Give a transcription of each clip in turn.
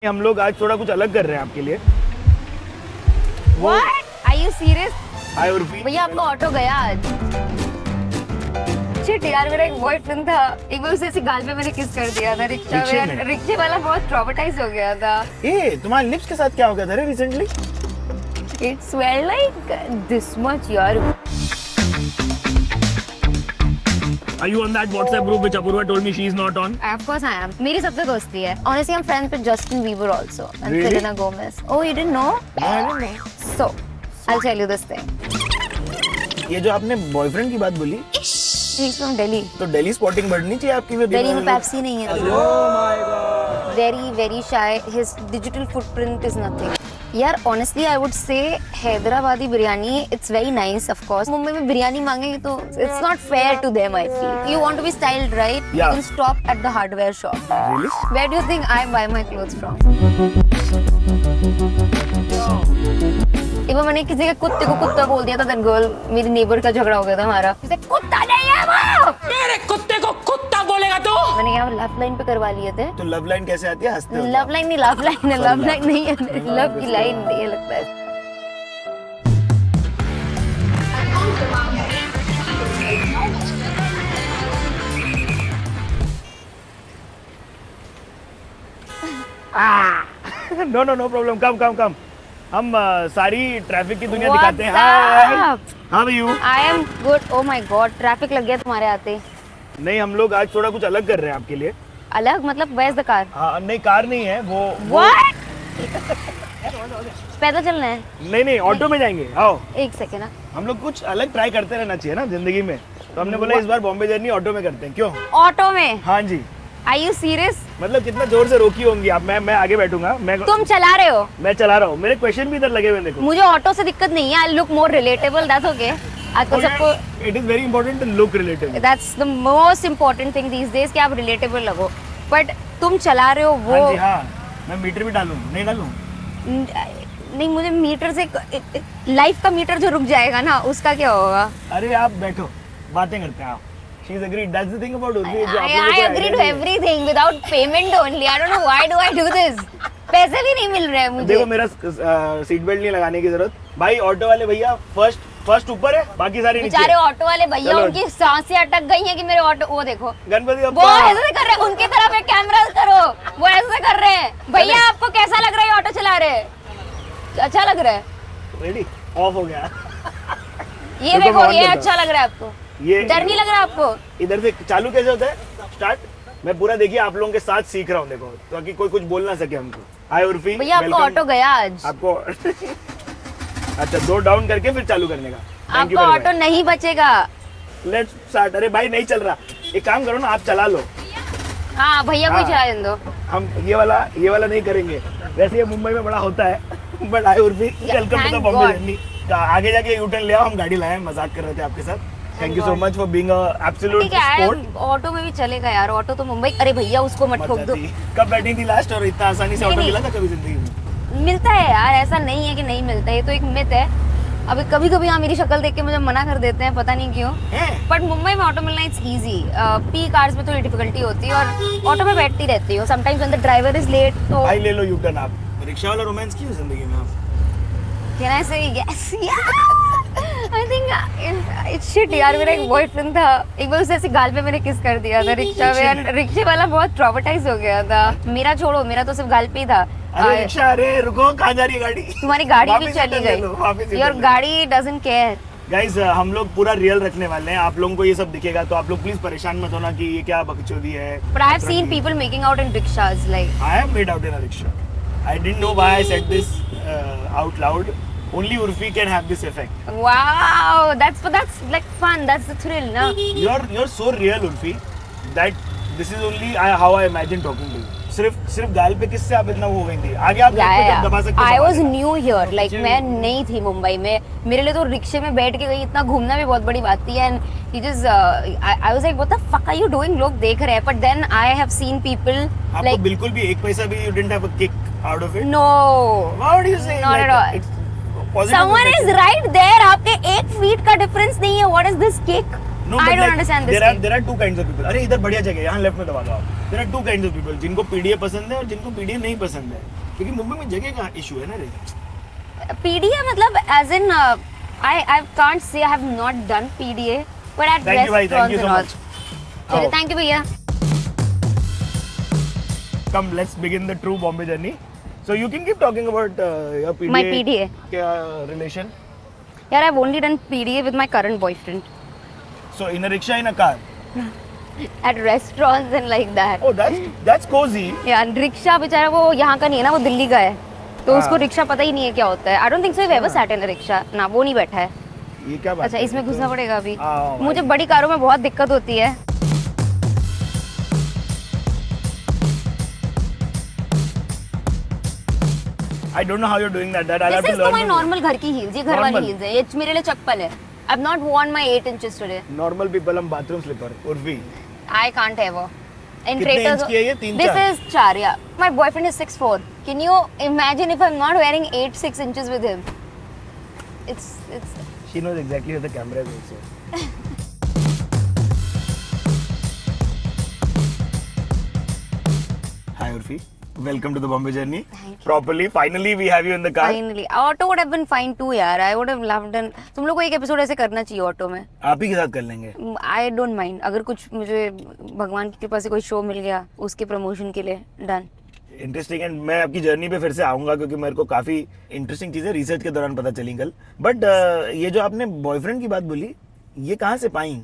हम लोग आज थोड़ा कुछ अलग कर रहे हैं आपके लिए। What? Are you serious? हाय उर्फी। भैया आपका ऑटो गया आज। शिट यार, मेरा एक बॉयफ्रेंड था, एक बार उसे ऐसे गाल पे मैंने किस कर दिया था रिक्शा में। रिक्शे वाला बहुत ट्रॉमेटाइज हो गया था। ए तुम्हारे लिप्स के साथ क्या हो गया था रे recently? It smelled like this much यार। Are you on that WhatsApp group which Apurva told me she is not on? Of course I am. मेरी सबसे दोस्ती है। Honestly, I'm friends with Justin Bieber also and Really? Selena Gomez. Oh, you didn't know? No, I don't know. So, I'll tell you this thing. ये जो आपने boyfriend की बात बोली, He's from Delhi. तो दिल्ली स्पॉटिंग बढ़नी चाहिए आपकी भी। दिल्ली में पेप्सी नहीं है। Oh my God. Very shy. His digital footprint is nothing. यार honestly I would say Hyderabadi biryani it's very nice of course. Mumbai में बिरयानी मांगेंगे तो it's not fair to them I feel. You want to be styled right? Yeah. You can stop at the hardware shop. Really? Where do you think I buy my clothes from? एक बार मैंने किसी के कुत्ते को कुत्ता बोल दिया था, then girl मेरी नेबर का झगड़ा हो गया था हमारा। उसे कुत्ता नहीं है वो। मेरे कुत्ते को कुत्ता बोलेगा तू? मैंने यहाँ लव लाइन पे करवा लिए थे। तो लव लाइन कैसे आती है? हंसते हो? लव लाइन नहीं, लव लाइन है, लव लाइन नहीं है, लव की लाइन नहीं है लगता है। No no no problem, come हम सारी ट्रैफिक की दुनिया दिखाते हैं। Hi how are you? I am good. Oh my god, traffic लग गया तुम्हारे आते। नहीं, हम लोग आज थोड़ा कुछ अलग कर रहे हैं आपके लिए। अलग मतलब वेयर इज द कार? हाँ, नहीं कार नहीं है वो। व्हाट? पैदल चलना है? नहीं ऑटो में जाएंगे। आओ एक सेकेंड ना, हम लोग कुछ अलग ट्राई करते रहना चाहिए ना जिंदगी में, तो हमने बोला इस बार बॉम्बे जर्नी ऑटो में करते हैं। क्यों? ऑटो में? हाँ जी। Are you serious? मतलब कितना जोर से रोकी होंगी आप। मैं आगे बैठूंगा। तुम चला रहे हो? मैं चला रहा हूँ। मेरे क्वेश्चन भी इधर लगे हुए हैं, देखो। मुझे ऑटो से दिक्कत नहीं है। I look more relatable, that's okay. आजकल सबको it is very important to look relatable. That's the most important thing these days कि आप रिलेटेबल लगो। बट तुम चला रहे हो वो। हाँ जी हाँ, मैं मीटर भी डालूं? नहीं डालूं? नहीं, मुझे मीटर से लाइफ का मीटर जो रुक जाएगा ना, उसका क्या होगा? अरे आप बैठो, बातें करते हैं आप। She is agreed. That's the thing about Urvi. I agree to everything without payment only. I don't know why do I do this. पैसे भी नहीं मिल रहे हैं मुझे। देखो मेरा सीट बेल्ट नहीं लगाने की जरूरत। भाई ऑटो वाले भैया फर्स्ट ऊपर है, बाकी सारी नीचे। बेचारे ऑटो वाले भैया, उनकी सांसें अटक गई हैं कि मेरे ऑटो, वो देखो गणपति वो ऐसे कर रहे हैं। उनकी तरफ एक कैमरा करो, वो ऐसे कर रहे हैं। भैया आपको कैसा लग रहा है ऑटो चला रहे? अच्छा लग रहा है? रेडी ऑफ हो गया। ये देखो, ये अच्छा लग रहा है आपको? ये डर नहीं लग रहा आपको? इधर से चालू कैसे होता है? स्टार्ट। मैं पूरा देखिए आप लोगों के साथ सीख रहा हूँ, देखो, ताकि कोई कुछ बोल ना सके हमको। हाय उर्फी। भैया आपको ऑटो गया आज? आपको अच्छा, 2 डाउन करके फिर चालू करने का। आपका ऑटो नहीं बचेगा। Let's start. अरे भाई नहीं चल रहा, एक काम करो ना, आप चला लो। हाँ भैया को चला दें दो। हम ये वाला नहीं करेंगे। वैसे ये मुंबई में बड़ा होता है। But hi Urfi, welcome to the Bombay journey. आगे जाके यूटर्न ले आओ, हम गाड़ी लाए, मजाक कर रहे थे आपके साथ। Thank you so much for being absolute sport. Auto में भी चलेगा यार, ऑटो तो मुंबई। अरे भैया उसको मत ठोक दो। कब बैठी थी लास्ट और इतना आसानी से ऑटो मिला था कभी जिंदगी में? मिलता है यार, ऐसा नहीं है कि नहीं मिलता, ये तो एक मिथ है। अभी कभी कभी यहाँ मेरी शक्ल देख के मुझे मना कर देते हैं, पता नहीं क्यों। बट मुंबई में ऑटो मिलना इट्स इजी। पीक आवर्स में थोड़ी डिफिकल्टी होती है और ऑटो में बैठती रहती हूँ। Sometimes when the driver is late तो भाई ले लो यूटर्न आप। रिक्शा वाला रोमांस क्यों जिंदगी में आप? Can I say yes? I think it's shit यार, मेरा एक बॉयफ्रेंड था, एक बार उसे ऐसे गाल पे मैंने किस कर दिया था रिक्शा में। रिक्शे वाला बहुत ट्रॉमेटाइज हो गया था। मेरा छोड़ो, मेरा तो सिर्फ गाल पे ही था। अरे रिक्शा, अरे रुको, कहाँ जा रही है गाड़ी? तुम्हारी गाड़ी भी चली गई। योर गाड़ी डजंट केयर। गाइस हम लोग पूरा रियल रखने वाले हैं। आप लोगों को ये सब दिखेगा तो आप लोग प्लीज परेशान मत होना कि ये क्या बकचोदी है। But I have seen people making out in rickshaws like. I have made out in a rickshaw. I didn't know why I said this out loud. Only Urfi can have this effect. Wow, that's like fun. That's the thrill, na? You're so real, Urfi, that this is only how I imagine talking to you. सिर्फ गाल पे किससे आप इतना वो हो गई थी? आगे आप दबा सकते हो। I was new here, like मैं नई थी मुंबई में। मेरे लिए तो रिक्शे में बैठ के गई, इतना घूमना भी बहुत बड़ी बात थी। And he just, I was like, what the fuck are you doing? लोग देख रहे हैं। But then I have seen people आपको like. बिल्कुल भी एक पैसा भी you didn't have a kick out of it? No. What do you say? Not at all. It's positive Someone effect. is right there. आपके 1 feet का difference नहीं है. What is this kick? No, I but don't like, understand this there are two kinds of people. अरे इधर बढ़िया जगह है, यहाँ लेफ्ट में दबा दो आप. There are two kinds of people, जिनको PDA पसंद है और जिनको PDA नहीं पसंद है. क्योंकि मुंबई में जगह का इशू है ना रे. PDA मतलब as in I can't say I have not done PDA, but at Thank you भाई, thank you restaurants so and all. much. चलिए, आओ. thank you भैया. Come, let's begin the true Bombay journey. So you can keep talking about your PDA. My PDA. Relation. यार I've only done PDA with my current boyfriend So in a rickshaw, in a car. at restaurants and like that. Oh, that's cozy. यार rickshaw बेचारा वो यहाँ का नहीं है ना, वो दिल्ली का है, तो हाँ. उसको रिक्शा पता ही नहीं है क्या होता है. I don't think so ever sat in rickshaw ना, वो नहीं बैठा है. ये क्या बात अच्छा है? इसमें घुसना पड़ेगा अभी. आओ भाई. मुझे बड़ी कारों में बहुत दिक्कत होती है. I don't know how you're doing that. I'll have this to is तो learn my from you. Normal घर की हील्स, ये घर वाली Normal. हील्स है, ये मेरे लिए चप्पल है. I have not worn my 8 inches today. Normal people हम bathroom slipper. Urfi. I can't ever. In कितने Traitors, इंच की है ये? 3, this 4? is 4, yeah. My boyfriend is 6'4". Can you imagine if I'm not wearing 6 inches with him? It's She knows exactly where the camera is also. Hi Urfi. Welcome to the Bombay journey. Thank you. Properly, finally we have you in the car. finally. Auto would have been fine too, यार. I would have loved and तुम लोग को एक episode ऐसे करना चाहिए auto में. आप ही के साथ कर लेंगे. I don't mind. अगर कुछ मुझे भगवान की कृपा से कोई शो मिल गया उसके प्रमोशन के लिए, डन. इंटरेस्टिंग. एंड मैं आपकी जर्नी पे फिर से आऊंगा क्योंकि मेरे को काफी इंटरेस्टिंग चीजें रिसर्च के दौरान पता चली कल. बट ये जो आपने बॉयफ्रेंड की बात बोली, ये कहाँ से पाई?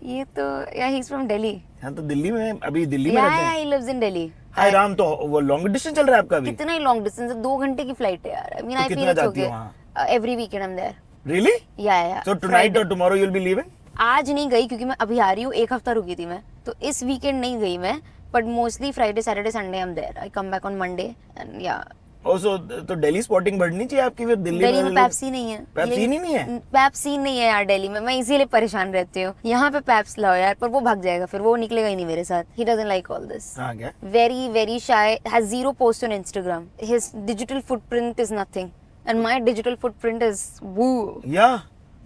ये तो या ही इज फ्रॉम दिल्ली. हाँ तो दिल्ली में, अभी दिल्ली में या रहते हैं. He lives in Delhi. हाय राम, तो वो लॉन्ग डिस्टेंस चल रहा है आपका अभी? कितना ही लॉन्ग डिस्टेंस है, 2 घंटे की फ्लाइट है यार. आई मीन तो आई कितना फील इट्स जाती हो ओके. वहाँ? Every weekend I am there. Really? Yeah so tonight और tomorrow you will be leaving? आज नहीं गई क्योंकि मैं अभी आ रही हूँ, 1 हफ्ता रुकी थी मैं, तो इस वीकेंड नहीं गई मैं. But mostly Friday Saturday Sunday I am there. I come back on Monday and yeah. ओसो तो दिल्ली स्पॉटिंग बढ़नी चाहिए आपकी फिर. दिल्ली में पेप्सी नहीं है. पेप्सी नहीं है? पेप्सी नहीं है यार दिल्ली में. मैं इसीलिए परेशान रहती हूँ. यहाँ पे पेप्स लाओ यार, पर वो भाग जाएगा, फिर वो निकलेगा ही नहीं मेरे साथ. He doesn't like all this. हाँ क्या? Very shy, has 0 posts on Instagram. His digital footprint is nothing, and my digital footprint is woo. या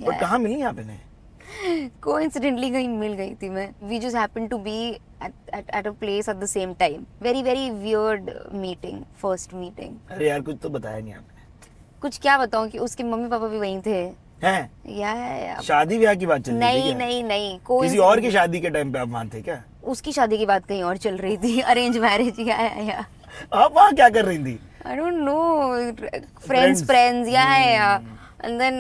बट Yeah. कहाँ मिली आप इन्हें? Coincidentally कहीं मिल गई थी मैं. We just happened to be at a place at the same time. Very weird meeting, first meeting. अरे यार कुछ तो बताया नहीं आपने. कुछ क्या बताऊँ कि उसके मम्मी पापा भी वहीं थे. हैं? या शादी ब्याह की बात चल रही थी नहीं क्या? नहीं किसी और की शादी के टाइम पे आप वहाँ थे क्या? उसकी शादी की बात कहीं और चल रही थी. Arrange marriage. या आप वहाँ क्या कर रही थी? I don't know, friends, yeah. And then,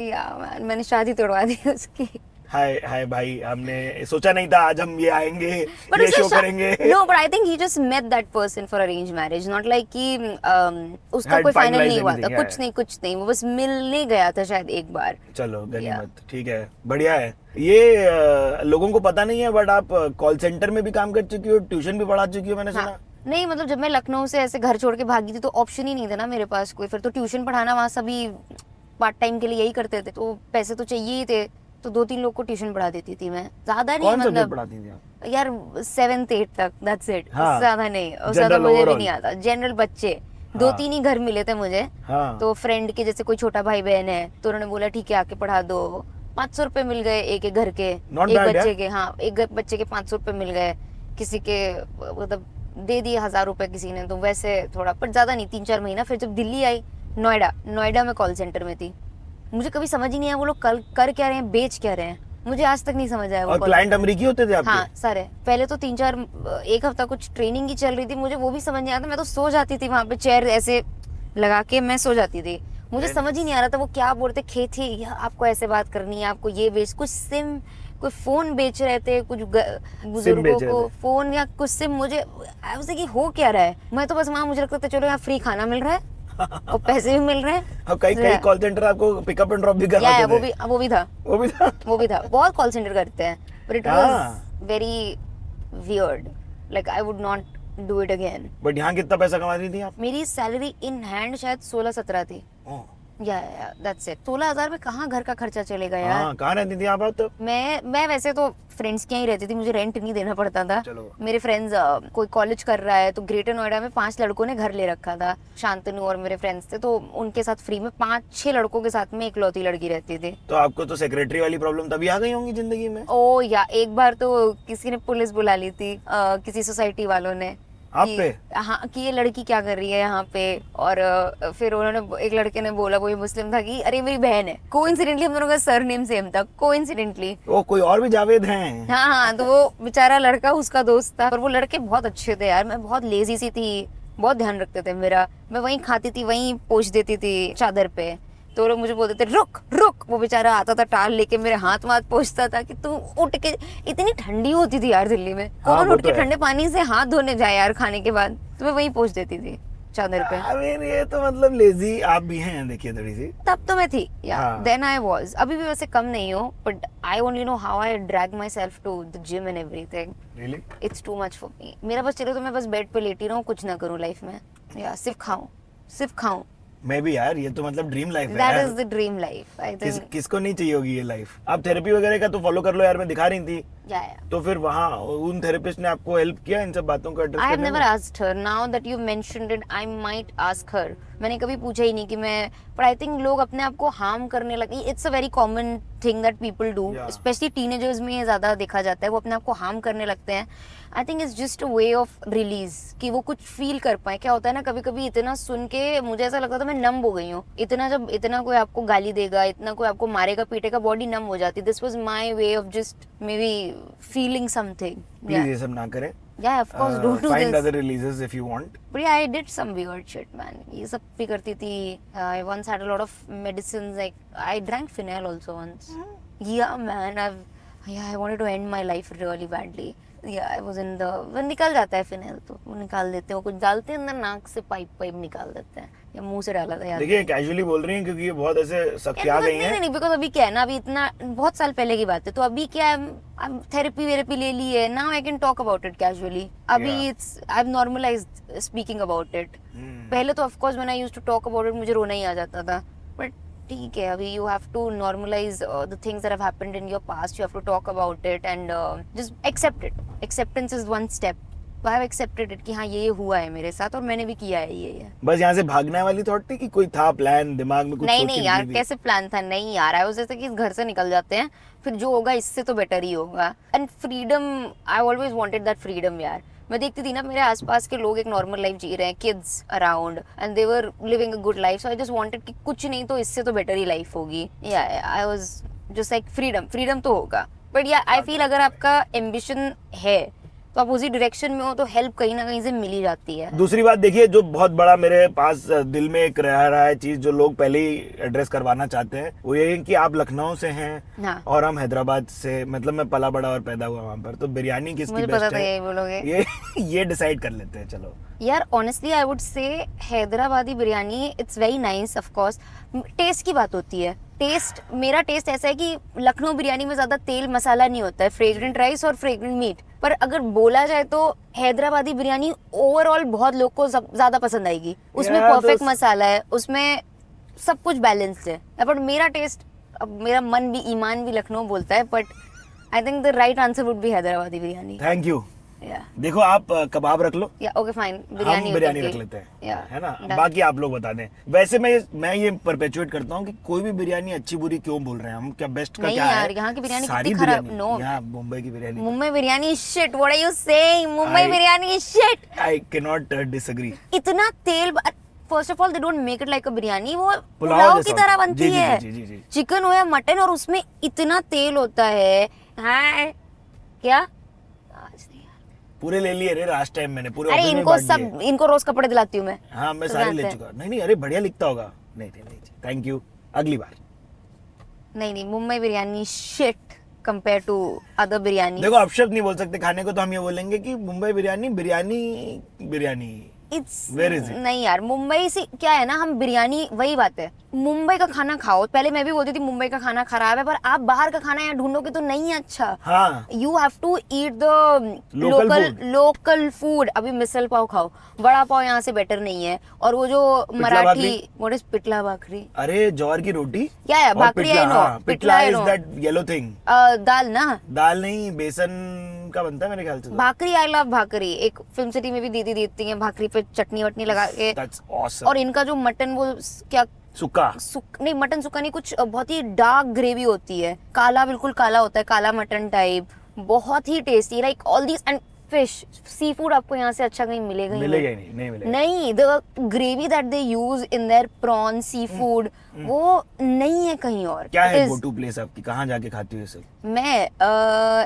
yeah, मैंने शादी तोड़वा दी उसकी. हाय भाई, हमने सोचा नहीं था आज हम ये आएंगे, But ये उसने शो करेंगे. No, but I think he just met that person for arranged marriage, not like कि उसका Had कोई फाइनल finalized नहीं हुआ था. anything, कुछ नहीं, वो बस मिलने गया था शायद एक बार. चलो Yeah. गनीमत. ठीक है, बढ़िया है. ये लोगों को पता नहीं है बट आप कॉल सेंटर में भी काम कर चुकी हो, ट्यूशन भी पढ़ा चुकी हो, मैंने सुना. हाँ. नहीं मतलब जब मैं लखनऊ से ऐसे घर छोड़ के भागी थी तो ऑप्शन ही नहीं था ना मेरे पास कोई. फिर तो ट्यूशन पढ़ाना, वहाँ सभी पार्ट टाइम के लिए यही करते थे, तो पैसे तो चाहिए ही थे, तो 2-3 लोग को ट्यूशन पढ़ा देती थी मैं. ज्यादा नहीं कौन सब्जेक्ट मतलब पढ़ाती थी आप? यार 7th-8th तक, दैट्स इट. हाँ. ज्यादा नहीं, और ज्यादा General मुझे भी overall. नहीं आता. जनरल बच्चे हाँ. 2-3 ही घर मिले थे मुझे. हाँ. तो फ्रेंड के जैसे कोई छोटा भाई बहन है तो उन्होंने बोला ठीक है आके पढ़ा दो. 500 रुपए मिल गए एक घर के. Not एक bad, बच्चे के. हाँ, एक बच्चे के 500 रुपए मिल गए. किसी के मतलब दे दिए 1000 रुपए किसी ने, तो वैसे थोड़ा, पर ज्यादा नहीं. 3-4 महीना. फिर जब दिल्ली आई, नोएडा में कॉल सेंटर में थी. मुझे कभी समझ ही नहीं आया वो लोग कर क्या रहे हैं, बेच क्या रहे हैं, मुझे आज तक नहीं समझ आया. और क्लाइंट अमेरिकी होते थे आपके? हाँ सारे. पहले तो 1 हफ्ता कुछ ट्रेनिंग ही चल रही थी, मुझे वो भी समझ नहीं आता. मैं तो सो जाती थी वहां पे, चेयर ऐसे लगा के मैं सो जाती थी. मुझे समझ ही नहीं आ रहा था वो क्या बोलते. खेती या आपको ऐसे बात करनी है, आपको ये बेच, कुछ सिम, कोई फोन बेच रहे थे, कुछ बुजुर्गों को फोन या कुछ सिम. मुझे ऐसे कि हो क्या रहा है. मैं तो बस वहाँ, मुझे लगता था चलो यहाँ फ्री खाना मिल रहा है और पैसे भी मिल रहे हैं. अब कई कॉल सेंटर आपको पिकअप एंड ड्रॉप भी करवाते थे. वो भी था. बहुत कॉल सेंटर करते हैं, but it was very weird. Like I would not do it again. But यहाँ कितना पैसा कमा रही थी आप? मेरी सैलरी इन हैंड शायद 16-17 थी. या दैट्स इट। 16,000 में कहाँ घर का खर्चा चलेगा यार। हाँ, कहाँ रहती थी आप तो? मैं वैसे तो फ्रेंड्स के यहाँ ही रहती थी, मुझे रेंट नहीं देना पड़ता था। चलो। मेरे फ्रेंड्स कोई कॉलेज कर रहा है तो ग्रेटर नोएडा में 5 लड़कों ने घर ले रखा था। शांतनु और मेरे फ्रेंड्स थे तो उनके साथ फ्री में 5-6 लड़कों के साथ में इकलौती लड़की रहती थी। तो आपको तो सेक्रेटरी वाली प्रॉब्लम तभी आ गई होंगी जिंदगी में। ओ या एक बार तो किसी ने पुलिस बुला ली थी, किसी सोसाइटी वालों ने आप कि- पे? हाँ, कि ये लड़की क्या कर रही है यहाँ पे। और फिर उन्होंने, एक लड़के ने बोला, वो मुस्लिम था, कि अरे मेरी बहन है। कोइंसिडेंटली हम दोनों का सरनेम सेम था, कोइंसिडेंटली। ओ, कोई और भी जावेद हैं? हाँ, तो वो बेचारा लड़का उसका दोस्त था। और वो लड़के बहुत अच्छे थे यार। मैं बहुत लेजी सी थी, बहुत ध्यान रखते थे मेरा। मैं वहीं खाती थी, वहीं पोंछ देती थी चादर पे। तो लोग मुझे बोलते थे रुक रुक। वो बेचारा आता था टाल लेके, मेरे हाथ वाथ पोंछता था कि तू उठ के। इतनी ठंडी होती थी यार दिल्ली में, कौन वो उठ तो के है। ठंडे पानी से हाथ धोने जाए यार खाने के बाद। तो मैं वहीं पोंछ देती थी चादर पे। I mean, ये तो मतलब लेजी आप भी हैं, देखिए थोड़ी सी। तब तो मैं थी या हाँ। Then I was. अभी भी वैसे कम नहीं हूँ, but I only know how I drag myself to the gym and everything. Really? It's too much for me. मेरा बस चले तो मैं बस बेड पे लेटी रहूं, कुछ ना करूं लाइफ में, या सिर्फ खाऊं। मैं भी यार, ये तो मतलब ड्रीम लाइफ है दैट यार। Is the dream life I think. किसको नहीं चाहिए होगी ये लाइफ। आप थेरेपी वगैरह का तो फॉलो कर लो यार, मैं दिखा रही थी। या तो फिर वहाँ उन थेरेपिस्ट ने आपको हेल्प किया इन सब बातों को एड्रेस I have करने never में? asked her. Now that you mentioned it, I might ask her. मैंने कभी पूछा ही नहीं कि मैं, पर आई थिंक लोग अपने आप को हार्म करने लगे। It's a very common thing that people do, Yeah. Specially teenagers में ये ज्यादा देखा जाता है। वो अपने आप को हार्म करने लगते हैं। आई think it's just a way of release, कि वो कुछ फील कर पाए। क्या होता है ना, कभी कभी इतना सुन के मुझे ऐसा लगता था मैं नम हो गई हूँ। जब इतना कोई आपको गाली देगा, इतना कोई आपको मारेगा पीटेगा, बॉडी नम हो जाती। This was my way of just may be feeling something. Please ये सब ना करें। Yeah, of course, don't do Find this. other releases if you want. But yeah, I did some weird shit, man. ये सब भी करती थी. I once had a lot of medicines. Like I drank phenyl also once. Yeah, man. I wanted to end my life really badly. Yeah, I was in the. वो निकल जाता है phenyl, तो वो निकाल देते हैं। वो कुछ डालते हैं अंदर, नाक से पाइप निकाल देते हैं, या मुंह से डाला था यार। देखिए कैजुअली बोल रही हैं क्योंकि ये बहुत ऐसे सख्त आ गई हैं। नहीं, बिकॉज अभी क्या है ना, अभी इतना बहुत साल पहले की बात है। तो अभी क्या है, थेरेपी वेरेपी ले ली है। Now I can talk about it casually. अभी it's I have normalised speaking about it. पहले तो of course when I used to talk about it मुझे रोना ही आ जाता था। बट ठीक है, अभी you have to normalize the things that have happened in your past. You have to talk about it and just accept it. Acceptance is one step. I have accepted it कि हाँ ये हुआ है मेरे साथ और मैंने भी किया है ये। बस यहाँ से भागने वाली थॉट थी कि कोई था प्लान दिमाग में कुछ नहीं सोच नहीं के यार, निकली थी? कैसे प्लान था? नहीं यार, आई वाज जैसे कि इस घर से निकल जाते हैं, फिर जो होगा इससे तो बेटर ही होगा। And freedom, I always wanted that freedom यार। मैं देखती थी ना मेरे आसपास के लोग एक नॉर्मल लाइफ जी रहे हैं, kids around, and they were living a good life. So I just wanted कि कुछ नहीं तो इससे तो बेटर ही लाइफ होगी। या I was just like freedom तो होगा। बट या आई फील अगर आपका एम्बिशन है तो आप उसी डायरेक्शन में हो तो हेल्प कहीं ना कहीं से मिल ही जाती है। दूसरी बात देखिए, जो बहुत बड़ा मेरे पास दिल में एक रह रहा है चीज, जो लोग पहले ही एड्रेस करवाना चाहते हैं, वो ये है कि आप लखनऊ से हैं हाँ। और हम हैदराबाद से। मतलब मैं पला बड़ा और पैदा हुआ वहाँ पर, तो बिरयानी किसकी मुझे पता बेस्ट था है यही बोलोगे। ये डिसाइड कर लेते हैं। चलो यार honestly I would say Hyderabadi biryani it's very nice. Of course taste की बात होती है। मेरा टेस्ट ऐसा है कि लखनऊ बिरयानी में ज्यादा तेल मसाला नहीं होता है, फ्रेग्रेंट राइस और फ्रेग्रेंट मीट। पर अगर बोला जाए तो हैदराबादी बिरयानी ओवरऑल बहुत लोग को ज्यादा पसंद आएगी। उसमें यार, परफेक्ट मसाला है, उसमें सब कुछ बैलेंस्ड है। बट मेरा टेस्ट, अब मेरा मन भी ईमान भी लखनऊ बोलता है, but I think the right answer would be Hyderabadi biryani. Thank you. या देखो आप कबाब रख लो, ओके फाइन, हम बिरयानी बिरयानी रख लेते हैं, है ना? बाकी आप लोग बता दें। वैसे मैं ये परपेचुएट करता हूँ कि कोई भी बिरयानी अच्छी बुरी क्यों बोल रहे हैं हम, क्या बेस्ट का नहीं क्या यार, है? यहाँ की बिरयानी सारी कितनी खराब। बिरयानी, नो, यहाँ मुंबई की biryani, Mumbai biryani shit. What are you saying? Mumbai I- biryani shit. I can not disagree. इतना तेल, first of all they don't make it like a biryani. वो पुलाव पुलाव की जैसा तरह होता है। बनती जी, जी, है, जी, जी, जी। चिकन हो या मटन, और उसमें इतना तेल होता है। हाँ क्या, आज नहीं यार। पूरे ले लिए रे लास्ट टाइम मैंने, पूरे अरे ऑफिस में इनको बांट सब, दिए। इनको रोज कपड़े दिलाती हूँ मैं। हाँ मैं तो सारे ले जानते चुका। नहीं अरे बढ़िया लिखता होगा। नहीं, थैंक यू, अगली बार। नहीं, Mumbai biryani shit compare to other biryani. देखो अपशब्द नहीं बोल सकते खाने को, तो हम ये बोलेंगे कि Mumbai biryani biryani biryani. It's Where is it? नहीं यार, मुंबई से क्या है ना, हम बिरयानी, वही बात है, मुंबई का खाना खाओ। पहले मैं भी बोलती थी मुंबई का खाना खराब है, पर आप बाहर का खाना यहाँ ढूंढोगे तो नहीं है अच्छा। हाँ you have to eat the local food. अभी मिसल पाव खाओ, बड़ा पाव यहाँ से बेटर नहीं है। और वो जो मराठी, व्हाट इज पिटला भाकरी? अरे ज्वार की रोटी क्या है? भाकरी आई नो, पिटला इज दैट येलो थिंग। दाल ना, दाल नहीं, बेसन का बनता है मेरे ख्याल से। भाकरी, आई लव भाकरी। एक फिल्म सिटी में भी दीदी देती है भाकरी पे चटनी वटनी लगा के। That's awesome. और इनका जो मटन, वो क्या सुक्का नहीं, मटन सुक्का नहीं, कुछ बहुत ही डार्क ग्रेवी होती है, काला, बिल्कुल काला होता है, काला मटन टाइप, बहुत ही tasty. Like all these and fish, seafood आपको यहाँ से अच्छा कहीं मिलेगा ही नहीं मिलेगा। नहीं, the gravy that they use in their prawn seafood, वो नहीं है कहीं और। क्या है गो टू प्लेस आपकी, कहाँ जाके खाती हो ये सब? मैं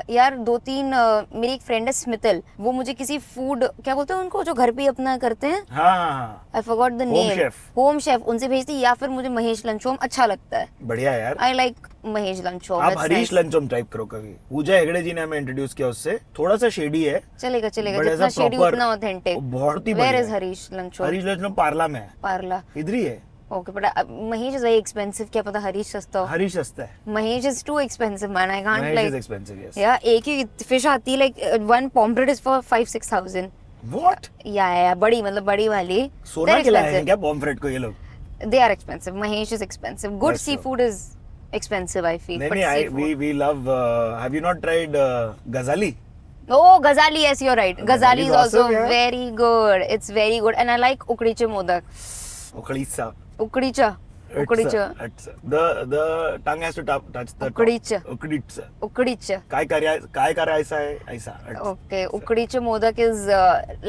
यार 2-3 मेरी एक फ्रेंड है स्मितल, वो मुझे किसी फूड, क्या बोलते हैं उनको, जो घर पे अपना करते हैं, हाँ आई forgot the name, home chef, उनसे भेजती, या फिर मुझे महेश लंचोम अच्छा लगता है। बढ़िया यार, आई लाइक महेश लंचोम। आप हरीश लंचोम टाइप करो कभी। पूजा हेगड़े जी ने हमें इंट्रोड्यूस किया, उससे थोड़ा सा शेडी है। चलेगा But जितना as a शेडी proper- उतना ऑथेंटिक। बहुत ही वेयर बढ़िया इज है। हरीश लंचोम? हरीश लंचोम पार्ला में है, पार्ला, इधर ही है। Okay, but Mahesh is very expensive, क्या पता हरीश सस्ता हो। हरीश सस्ता है, Mahesh is too expensive man, I can't Mahesh is like. Expensive. Yes या एक ही फिश आती है, like one pomfret is for 5-6,000। What? या बड़ी, मतलब बड़ी वाली, सोना खिलाए हैं क्या पॉम्फ्रेट को ये लोग? they are expensive. Mahesh is expensive. Good That's seafood is expensive, I feel. नहीं but नहीं, seafood- we love have you not tried gazali? Oh, Ghazali, yes, you're right. Ghazali is also awesome, yeah. very good. It's very good, and I like ukdiche modak. Ukhditsa. Ukdicha. Ukdicha. The tongue has to touch the Ukhditcha. Ukhditsa. Ukdicha. काय करायचं ऐसा है ऐसा. Okay. Ukdiche modak is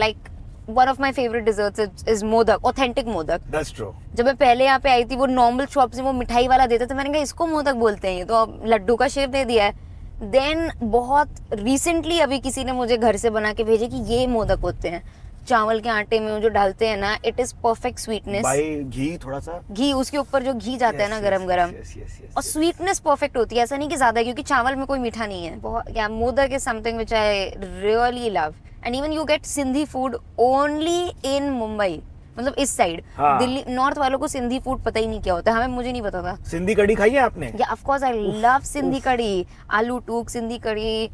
like one of my favorite desserts is modak, authentic modak. That's true. जब मैं पहले यहाँ पे आई थी, वो नॉर्मल शॉप से वो मिठाई वाला देता था, मैंने कहा इसको मोदक बोलते हैं, ये तो अब लड्डू का शेप दे दिया है। देन बहुत रिसेंटली अभी किसी ने मुझे घर से बना के भेजे कि ये मोदक होते हैं, चावल के आटे में जो डालते हैं ना, इट इज परफेक्ट स्वीटनेस। भाई घी थोड़ा सा, घी, उसके ऊपर जो घी जाता है ना गरम गरम, और स्वीटनेस परफेक्ट होती है, ऐसा नहीं कि ज्यादा, क्योंकि चावल में कोई मीठा नहीं है बहुत। क्या modak is something which I really love, and even you get Sindhi food only in Mumbai, मतलब इस साइड। हाँ। दिल्ली नॉर्थ वालों को सिंधी फूड पता ही नहीं क्या होता है, हमें, मुझे नहीं पता था। सिंधी कड़ी खाई है आपने? या of course I love Sindhi कड़ी, आलू टूक, सिंधी कड़ी,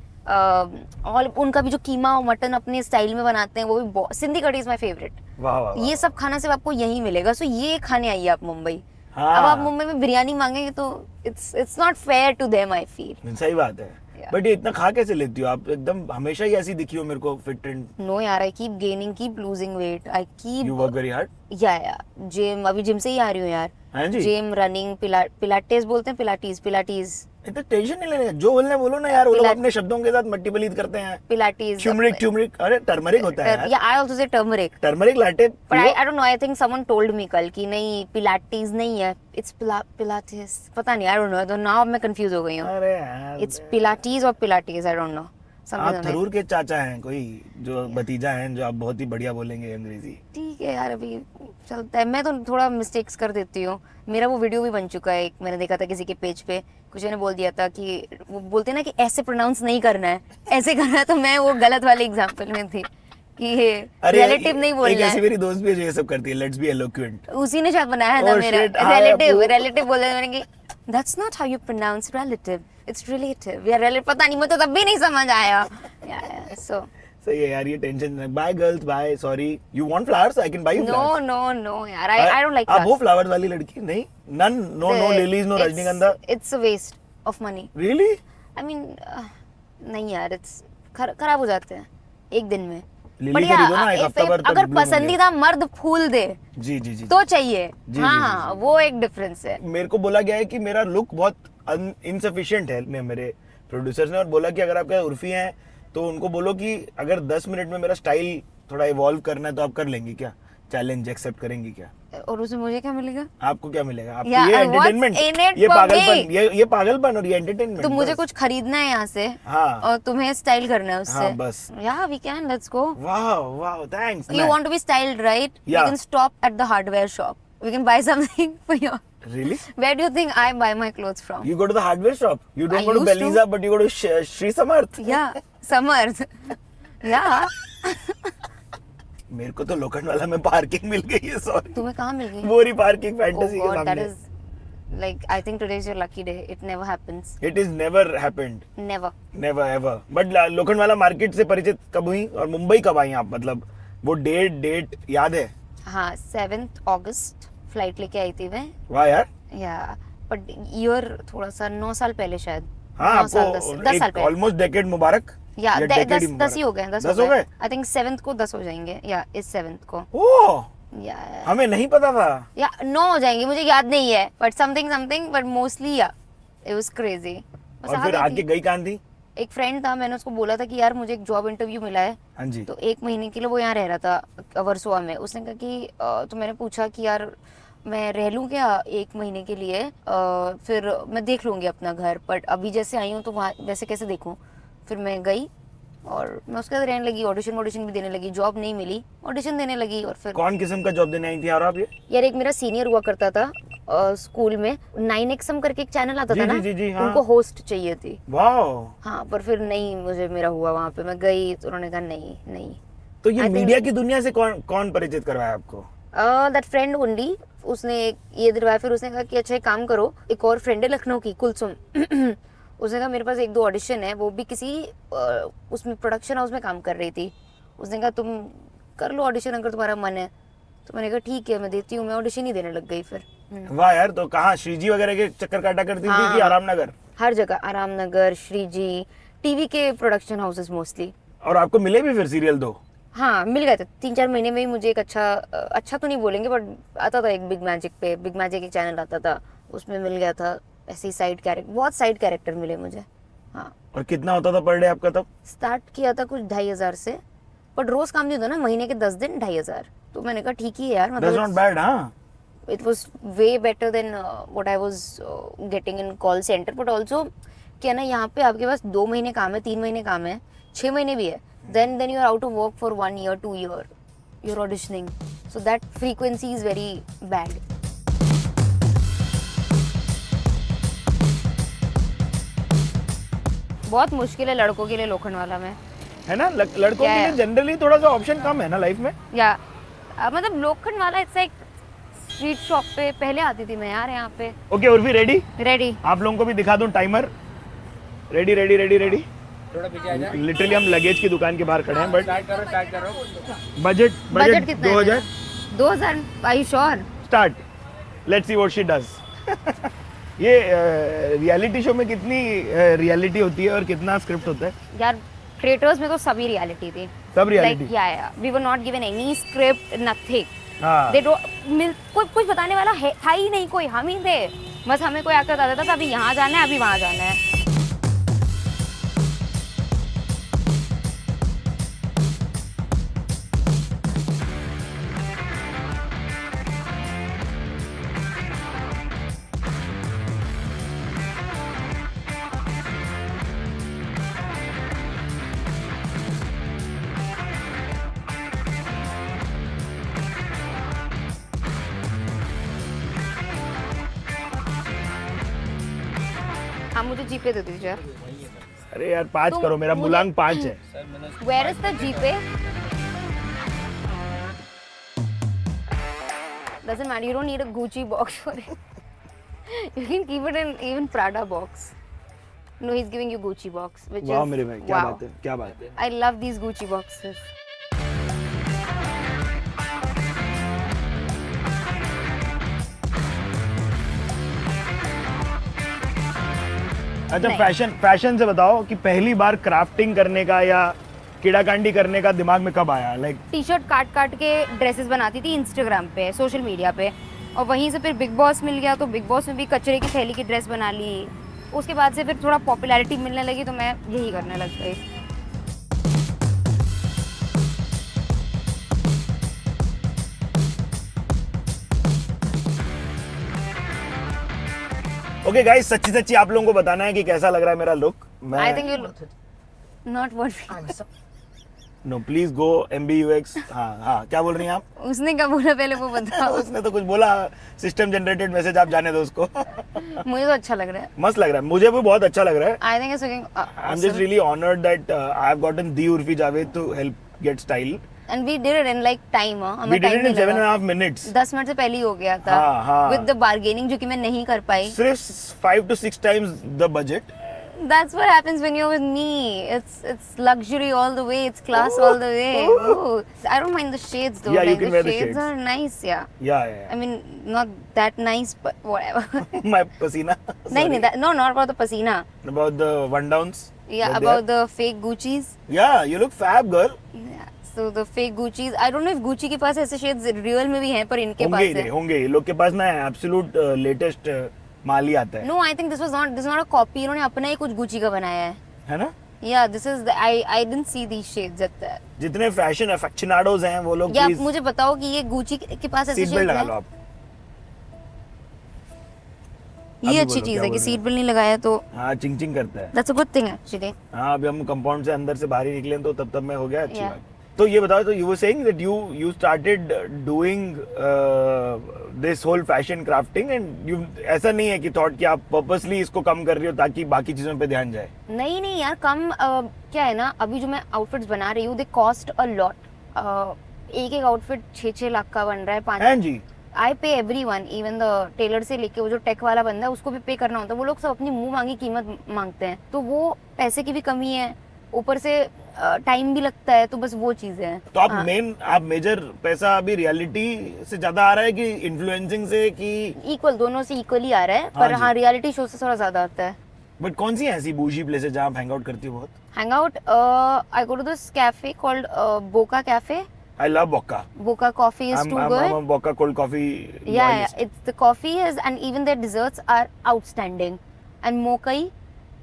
और उनका भी जो कीमा और मटन अपने स्टाइल में बनाते हैं, वो भी सिंधी कड़ी इज माय फेवरेट। वाह वाह वाह। ये सब खाना सिर्फ आपको यहीं मिलेगा, सो ये खाने आइए आप मुंबई। हाँ। अब आप मुंबई में बिरयानी मांगेंगे तो it's not fair to them, I feel. सही बात है। बट ये इतना खा कैसे लेती हो आप? एकदम हमेशा ही ऐसी दिखी हो मेरे को, फिट एंड। नो यार, I keep gaining, keep losing weight, I keep. You work very hard? या जिम, अभी जिम से ही आ रही हूँ यार। हाँ जी। जिम, रनिंग, पिलाटेस बोलते हैं, पिलाटीज इतना टेंशन नहीं लेने, जो बोलना है बोलो ना यार, वो लोग अपने शब्दों के साथ मट्टी पलीत करते हैं। पिलाटीज, ट्यूमरिक, अरे टर्मरिक होता है यार। या I also say turmeric latte. But I don't know, I think someone told me कल कि नहीं, पिलाटीज नहीं है, it's पिलाटेस, पता नहीं, I don't know, तो now मैं कंफ्यूज हो गई हूँ। अरे यार, It's पिलाटीज और पिलाटीज, I don't know। आप थरूर के चाचा हैं कोई, जो भतीजा हैं, जो आप बहुत ही बढ़िया बोलेंगे अंग्रेजी। ठीक है यार, अभी चलता है, मैं तो थोड़ा मिस्टेक्स कर देती हूँ। मेरा वो वीडियो भी बन चुका है, एक मैंने देखा था किसी के पेज पे, कुछ ने बोल दिया था कि वो बोलते हैं ना कि ऐसे प्रोनाउंस नहीं करना है, ऐसे करना है, तो मैं वो गलत वाले एग्जाम्पल में थी कि रिलेटिव नहीं बोलना है। मेरी दोस्त भी है जो ये सब करती है, लेट्स बी एलोक्वेंट। उसी ने शायद बनाया था मेरा रिलेटिव बोल रहे मैंने कि that's not how you pronounce relative, it's relative या रिलेटिव, पता नहीं, मुझे तब भी नहीं समझ आया। सो सही है यार, ये tension. Bye girls, bye, sorry. You want flowers? I can buy you flowers. No यार, आई डोंट लाइक आप वो फ्लावर्स वाली लड़की नहीं? None, no lilies, no rajnigandha. It's a waste of money. Really? I mean नहीं यार, इट्स खराब हो जाते हैं एक दिन में। लिली खरीदो ना, एक हफ्ता भर तक अगर bloom होंगे। पसंदीदा मर्द फूल दे जी जी जी तो चाहिए। जी, हाँ, वो एक डिफरेंस है। मेरे को बोला गया है कि मेरा लुक बहुत इनसफिशिएंट है, मेरे प्रोड्यूसर्स ने, और बोला कि अगर आपके उर्फी हैं तो उनको बोलो कि अगर 10 मिनट में मेरा स्टाइल थोड़ा इवॉल्व करना है तो आप कर लेंगी क्या? चैलेंज एक्सेप्ट करेंगी क्या? और उसमें मुझे क्या मिलेगा? आपको क्या मिलेगा? आपको Yeah, ये and what's entertainment, in it ये for पागलपन, me? ये पागलपन और ये एंटरटेनमेंट। तो मुझे कुछ खरीदना है यहाँ से, हाँ। और तुम्हें स्टाइल करना है उससे। हाँ, बस। Yeah, we can, let's go. वाह, thanks. You want to be styled, right? Yeah. We can stop at the hardware shop. We can buy something for you. Really? Where do you think I buy my clothes from? You go to the hardware shop. You don't I go to used to. Beliza, but you go to Shri Samarth. Yeah, Samarth. Yeah. मेरे को तो लोखंडवाला में parking मिल गई है, sorry. तुम्हें कहाँ मिल गई? वो रही पार्किंग फैंटेसी के that सामने। is like I think today is your lucky day. It never happens. It is never happened, Never. never ever. But Lokhandwala market से परिचित कब हुई और मुंबई कब आई आप? मतलब वो डेट याद है? हाँ 7th August फ्लाइट लेके आई थी मैं। वाह यार। या बट ईयर थोड़ा सा 9 साल पहले शायद। हाँ 9 साल, आपको 10 साल एक पहले। ऑलमोस्ट डेकेड मुबारक। या decade ही 10 मुबारक। ही हो गए। 10 हो गए? आई थिंक 7th को 10 हो जाएंगे। या इस 7th को। ओह, या हमें नहीं पता था। या 9 हो जाएंगे, मुझे याद नहीं है बट समथिंग बट मोस्टली या इट वाज क्रेजी। और फिर आके गई कहाँ थी? एक फ्रेंड था, मैंने उसको बोला था कि यार मुझे एक जॉब इंटरव्यू मिला है। हाँ जी। तो 1 महीने के लिए वो यहाँ रह रहा था वर्सोवा में। उसने कहा कि तो मैंने पूछा कि यार मैं रह लूँ क्या 1 महीने के लिए, फिर मैं देख लूँगी अपना घर, बट अभी जैसे आई हूँ तो वहाँ वैसे कैसे देखूँ। फिर मैं गई और मैं उसके साथ रहने लगी, ऑडिशन भी देने लगी, जॉब नहीं मिली, ऑडिशन देने लगी। और फिर कौन किस्म का जॉब देने आई थी यार आप ये? यार एक मेरा सीनियर हुआ करता था स्कूल में, 9XM करके एक चैनल आता था ना, जी, हाँ। उनको होस्ट चाहिए थी। वाह। हाँ पर फिर नहीं, मुझे मेरा हुआ वहाँ पे, मैं गई तो उन्होंने कहा नहीं। तो ये I think- मीडिया की दुनिया से कौन परिचित करवाया आपको? दैट फ्रेंड ओनली, उसने ये दिलवाया। फिर उसने कहा कि अच्छा एक काम करो, एक और फ्रेंड है लखनऊ की, कुलसुम। उसने कहा मेरे पास 1-2 ऑडिशन है, वो भी किसी उसमें प्रोडक्शन हाउस में काम कर रही थी। उसने कहा तुम कर लो ऑडिशन अगर तुम्हारा मन है। तो मैंने कहा ठीक है मैं देती हूँ, मैं ऑडिशन ही देने लग गई फिर। वाह यार। तो कहाँ श्रीजी वगैरह के चक्कर काटा करती थी कि आराम नगर? हर जगह, आराम नगर, श्रीजी, टीवी के प्रोडक्शन हाउसेस मोस्टली। और आपको मिले भी फिर सीरियल 2? हाँ मिल गए थे 3-4 महीने में ही। मुझे एक अच्छा तो नहीं बोलेंगे बट आता था एक बिग मैजिक एक चैनल आता था, उसमें मिल गया था। ऐसे ही साइड कैरेक्टर, बहुत साइड कैरेक्टर मिले मुझे। हाँ और कितना होता था पर डे आपका तब? स्टार्ट किया था कुछ 2,500 से, बट रोज काम नहीं होता ना, महीने के 10 दिन 2,500। तो मैंने कहा ठीक ही है यार, That's not bad, हाँ। It was way better than what I was getting in call centre. But also क्या ना, यहाँ पे आपके पास 2 महीने काम है, 3 महीने काम है, 6 महीने भी है, then you are out of work for 1 year, 2 year, you're auditioning, so that frequency is very bad. बहुत मुश्किल है लड़कों के लिए लोखंडवाला में, है ना? लड़कों के लिए जनरली थोड़ा सा ऑप्शन कम है ना लाइफ में। या मतलब Lokhandwala it's like street shop पे पहले आती थी मैं यार यहाँ पे। Okay Urvi ready? रेडी। आप लोगों को भी दिखा दूं टाइमर। रेडी। लिटरली हम लगेज की दुकान के बाहर खड़े हैं, बट बजट कितना 2000 2000 I sure? Start. Let's see what she does. ये रियलिटी शो में कितनी रियलिटी होती है और कितना स्क्रिप्ट होता है यार? क्रिएटर्स में तो सभी रियलिटी थी, सब reality. Yeah we were not given any script, nothing. हाँ दे कोई कुछ बताने वाला है था ही नहीं, कोई हम ही थे बस। हमें कोई आकर बता देता था अभी यहाँ जाना है, अभी वहाँ जाना है। हाँ मुझे जीपे दे दीजिए। अरे यार 5 करो, मेरा मुलांग 5 है। Where is the GPay? Doesn't matter. You don't need a Gucci box for it. You can keep it in even Prada box. No, he's giving you Gucci box, which वाह is मेरे भाई, क्या wow. बात है, क्या बात है। I love these Gucci boxes. अच्छा नहीं। फैशन से बताओ कि पहली बार क्राफ्टिंग करने का या कीड़ाकांडी करने का दिमाग में कब आया? लाइक टी-शर्ट काट के ड्रेसेस बनाती थी इंस्टाग्राम पे, सोशल मीडिया पे, और वहीं से फिर बिग बॉस मिल गया तो बिग बॉस में भी कचरे की थैली की ड्रेस बना ली। उसके बाद से फिर थोड़ा पॉपुलैरिटी मिलने लगी तो मैं यही करने लग गई। ओके गाइस, सच्ची आप लोगों को बताना है कि कैसा लग रहा है मेरा look. I think you not what no please go MBUX। हाँ क्या बोल रही हैं आप? उसने क्या बोला पहले वो बताओ। उसने तो कुछ बोला, सिस्टम जनरेटेड मैसेज, आप जाने दो उसको। मुझे तो अच्छा लग रहा है। मस्त लग रहा है, मुझे भी बहुत अच्छा लग रहा है। I think it's looking I am just really honored that I have gotten the Urfi Javed to help get style. And we did it in like time We हमें did टाइम it in नहीं लगा 7.5 minutes. 10 मिनट से पहले ही हो गया था हाँ। With the bargaining जो कि मैं नहीं कर पाई सिर्फ 5 to 6 times the budget. That's what happens when you're with me. It's luxury all the way. It's class all the way. Ooh. I don't mind the shades though. Yeah, you like can the wear the shades shades. are nice. Yeah. Yeah. I mean, not that nice, but whatever. My pasina. no, no, not about the pasina. About the one downs. Yeah, about the fake Gucci's. Yeah, you look fab, girl. Yeah. So the fake Gucci's. I don't know if Gucci के पास ऐसे shades real में भी हैं, पर इनके पास है. होंगे ये लोग के पास ना absolute latest माल ही आता है. No, I think this is not a copy. इन्होंने अपना ही कुछ Gucci का बनाया है. है ना? Yeah, this is I didn't see these shades at that. जितने फैशन aficionados हैं वो लोग या प्लीज मुझे बताओ कि ये Gucci के पास ऐसे सीट बेल्ट shades लगा हैं. लो आप. ये अभी अच्छी बोलो, चीज क्या है बोल कि रहे सीट बेल्ट नहीं लगाया तो हाँ चिंग चिंग करता है. That's a good thing actually. हाँ अभी हम कंपाउंड से अंदर से बाहर ही निकले तो तब मैं हो गया अच्छी Yeah. बात. तो ये बताओ तो you were saying that you started doing this whole fashion crafting and you ऐसा नहीं है कि थॉट कि आप पर्पसली इसको कम कर रही हो ताकि बाकी चीजों पे ध्यान जाए. नहीं यार कम क्या है ना अभी जो मैं आउटफिट्स बना रही हूँ दे कॉस्ट अ लॉट. एक आउटफिट 6 लाख का बन रहा है 5. हैं जी. आई पे एवरीवन इवन द टेलर से लेके वो जो टेक वाला बंदा है उसको भी पे करना होता है. वो लोग सब अपनी मुंह मांगी कीमत मांगते हैं तो वो पैसे की भी कमी है ऊपर से टाइम भी लगता है तो बस वो चीजें हैं. तो हाँ. आप मेजर पैसा अभी रियलिटी से ज्यादा आ रहा है कि इन्फ्लुएंसिंग से कि इक्वल दोनों से इक्वली आ रहा है हाँ पर जी. हाँ रियलिटी शो से थोड़ा ज्यादा आता है. बट कौन सी ऐसी बूजी प्लेसेस जहाँ आप हैंग आउट करती हो बहुत? Hangout, I go to this cafe called Boca Cafe. I love Boca. Boca coffee is too good. I'm a Boca cold coffee. Yeah, it's the coffee is and even their desserts are outstanding. And Mokai,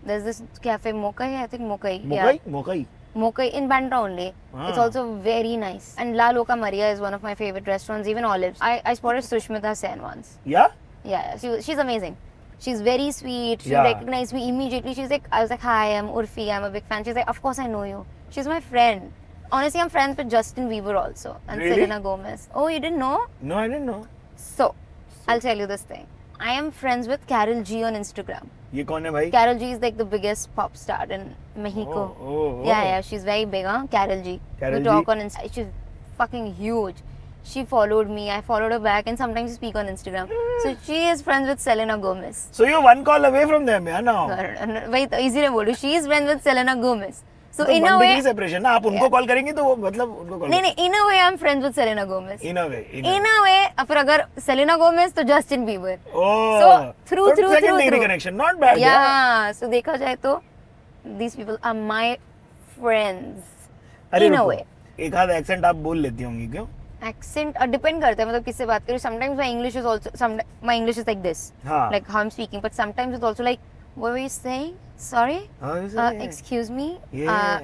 there's this cafe Mokai, I think Mokai. Mokai? Mokai. Mokai in Bandra only. It's Ah. also very nice. And La Loca Maria is one of my favorite restaurants. Even Olives. I spotted Sushmita Sen once. Yeah? Yeah, she's amazing. She's very sweet. She Yeah. recognized me immediately. She's like, I was like, hi, I'm Urfi. I'm a big fan. She's like, of course I know you. She's my friend. Honestly, I'm friends with Justin Bieber also and Really? Selena Gomez. Oh, you didn't know? No, I didn't know. So, I'll tell you this thing. I am friends with Carol G on Instagram. ये कौन है भाई? Carol G is like the biggest pop star in Mexico. Oh. Yeah, she's very big, huh? Carol G. Karol We G. talk on Instagram. She's fucking huge. She followed me. I followed her back, and sometimes we speak on Instagram. So she is friends with Selena Gomez. So you're one call away from them, yeah, now. Wait, easy to बोलूं. She is friends with Selena Gomez. So तो in a one way, degree separation ना आप उनको call करेंगे तो वो मतलब उनको कॉल. नहीं, in a way I'm friends with Selena Gomez. In a way. In a way, फिर अगर Selena Gomez तो Justin Bieber. Oh. So through second degree connection, not bad. Yeah. So देखा जाए तो these people are my friends. अरे In a रुको, way. एक आध एक्सेंट आप बोल लेती होंगी क्यों? Accent डिपेंड करता है मतलब किससे बात करूँ. Sometimes my English is also my English is like this. हाँ. Like how I'm speaking, but sometimes it's also like what were you saying? Sorry. How is it? Excuse me. Yeah.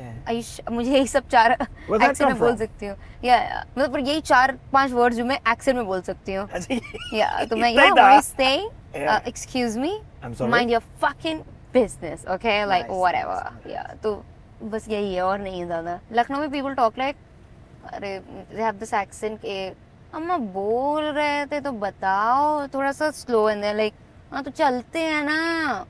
मुझे यही सब 4 Where that एक्सेंट come में बोल from? सकती हूँ. मतलब पर यही 4-5 वर्ड्स जो मैं एक्सेंट में बोल सकती हूँ. अच्छा. तो मैं इतना ही what था? are you saying? Yeah. Excuse me. I'm sorry. Mind your fucking business. Okay, like Nice, whatever. nice. Yeah. तो बस यही है और नहीं है ज़्यादा. लखनऊ में people talk like अरे they have this accent के अम्मा बोल रहे थे तो बताओ थोड़ा सा स्लो एंड लाइक हाँ तो चलते हैं ना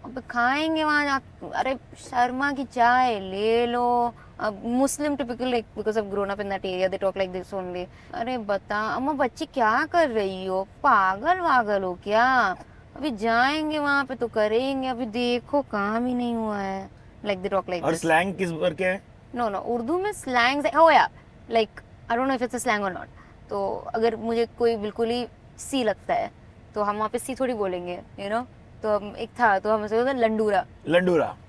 अब खाएंगे वहाँ जा अरे शर्मा की चाय ले लो. अब Muslim typical like because of grown up in that area they talk like this only. अरे बता अम्मा बच्ची क्या कर रही हो पागल वागल हो क्या अभी जाएंगे वहाँ पे तो करेंगे अभी देखो काम ही नहीं हुआ है. लाइक दे टॉक लाइक और स्लैंग किस पर क्या है? नो उर्दू में स्लैंग्स हो या like I don't know if it's a slang और नॉट. तो अगर मुझे कोई बिल्कुल ही सी लगता है तो हम वहाँ पे सी थोड़ी बोलेंगे यू नो. तो हम एक था तो हम ऐसे बोलते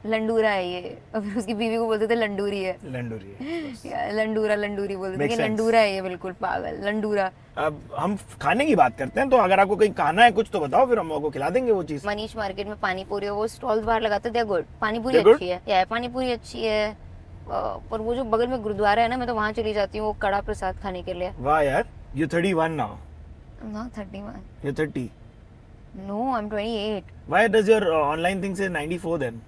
लंडूरा है ये. और फिर उसकी बीवी को बोलते थे लंडूरी है. लंडूरी बोलते थे कि लंडूरा है ये बिल्कुल पागल लंडूरा. अब हम खाने की बात करते हैं तो अगर आपको कहीं खाना है कुछ तो बताओ फिर हम आपको खिला देंगे वो चीज. मनीष मार्केट में पानी पूरी वो स्टॉल्स बाहर लगाते थे गुड. पानी पूरी They're good? अच्छी है या पानी पूरी अच्छी है. पर वो जो बगल में गुरुद्वारा है ना मैं तो वहाँ चली जाती हूँ वो कड़ा प्रसाद खाने के लिए. वाह यार you're 31 now. Not 31. You're 30. No, I'm 28. Why does your online thing say 94 then?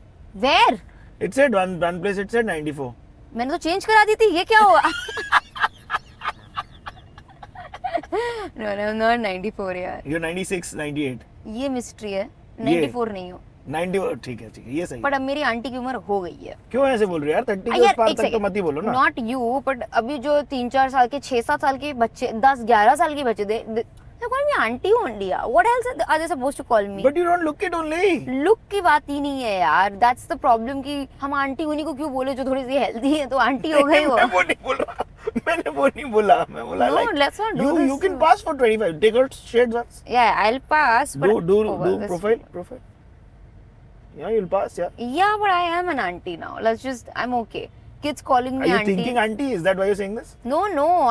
Where? It said one place it said 94. मैंने तो चेंज करा दी थी ये क्या हुआ? No, I'm not 94 यार. You're 96, 98. ये मिस्ट्री है. 94 नहीं हो. 90 ठीक है ये सही है। बट अब मेरी आंटी की उम्र हो गई है। क्यों ऐसे बोल रहे हो यार, 30 के पार तक तो मत ही बोलो ना। नॉट यू बट अभी जो 3-4 साल के 6-7 साल के बच्चे 10-11 साल के बच्चे they call me auntie only यार। What else are they supposed to call me? But you don't look it only. Look की बात ही नहीं है यार, दैट्स द प्रॉब्लम कि हम आंटी उन्हीं को क्यों बोले जो थोड़ी सी हेल्दी है तो आंटी हो गई वो। मैं वो नहीं बोल रहा, मैंने वो नहीं बोला, मैं बोला No, like let's not do you this. can pass for 25, take out shades once. Yeah, I'll pass but Do over this. profile. Yeah, you'll pass, yeah. Yeah, but I am an auntie now. I'm okay. Kids calling Are me you auntie. thinking auntie? Is that why you're saying this? No,